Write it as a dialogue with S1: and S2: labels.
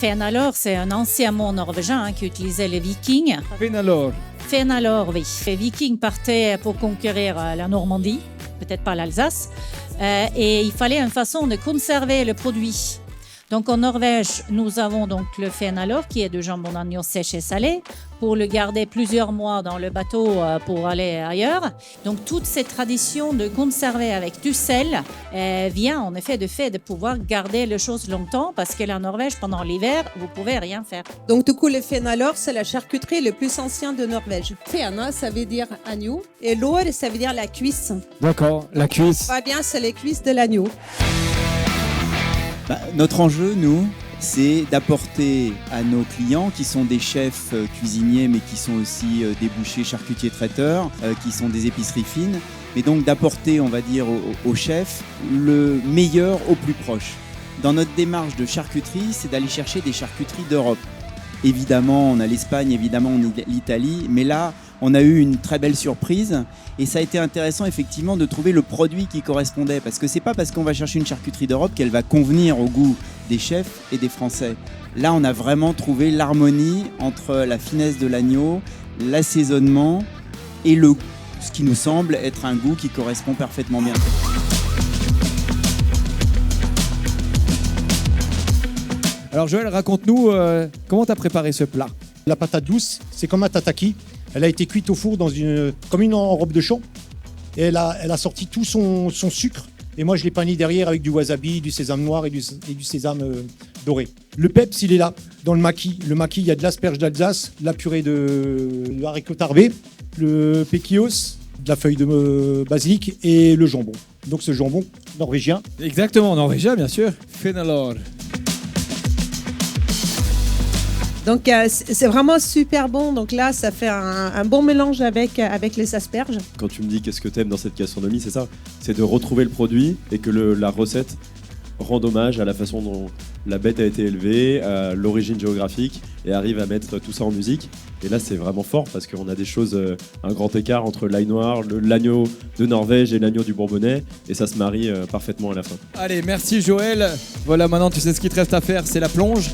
S1: Fenalore, c'est un ancien mot norvégien qui utilisait les Vikings.
S2: Fenalore.
S1: Fenalore, oui. Les Vikings partaient pour conquérir la Normandie, peut-être pas l'Alsace, et il fallait une façon de conserver le produit. Donc en Norvège, nous avons donc le fenalore qui est de jambon d'agneau sèche et salé pour le garder plusieurs mois dans le bateau pour aller ailleurs. Donc toute cette tradition de conserver avec du sel vient en effet du fait de pouvoir garder les choses longtemps parce que la Norvège, pendant l'hiver, vous pouvez rien faire.
S3: Donc du coup, le fenalore, c'est la charcuterie le plus ancienne de Norvège. Fena, ça veut dire agneau et lår, ça veut dire la cuisse.
S2: D'accord, la cuisse.
S3: Pas bien, c'est les cuisses de l'agneau.
S4: Notre enjeu, nous, c'est d'apporter à nos clients, qui sont des chefs cuisiniers, mais qui sont aussi des bouchers, charcutiers, traiteurs, qui sont des épiceries fines, mais donc d'apporter, on va dire, aux chefs le meilleur au plus proche. Dans notre démarche de charcuterie, c'est d'aller chercher des charcuteries d'Europe. Évidemment, on a l'Espagne, évidemment, on a l'Italie, mais là, on a eu une très belle surprise et ça a été intéressant effectivement de trouver le produit qui correspondait parce que c'est pas parce qu'on va chercher une charcuterie d'Europe qu'elle va convenir au goût des chefs et des Français. Là, on a vraiment trouvé l'harmonie entre la finesse de l'agneau, l'assaisonnement et ce qui nous semble être un goût qui correspond parfaitement bien.
S2: Alors Joël, raconte-nous comment tu as préparé ce plat.
S5: La patate douce, c'est comme un tataki. Elle a été cuite au four comme une enrobe de champ. Et elle a sorti tout son sucre. Et moi, je l'ai pané derrière avec du wasabi, du sésame noir et du sésame doré. Le peps, il est là, dans le maquis. Le maquis, il y a de l'asperge d'Alsace, de la purée de haricots tarbés, le péquillos, de la feuille de basilic et le jambon. Donc ce jambon norvégien.
S2: Exactement, norvégien, bien sûr. Fenalore.
S3: Donc c'est vraiment super bon. Donc là, ça fait un bon mélange avec les asperges.
S6: Quand tu me dis qu'est-ce que t'aimes dans cette gastronomie, c'est ça. C'est de retrouver le produit et que la recette rend hommage à la façon dont la bête a été élevée, à l'origine géographique et arrive à mettre tout ça en musique. Et là, c'est vraiment fort parce qu'on a des choses, un grand écart entre l'ail noir, l'agneau de Norvège et l'agneau du Bourbonnais et ça se marie parfaitement à la fin.
S2: Allez, merci Joël. Voilà, maintenant tu sais ce qu'il te reste à faire, c'est la plonge.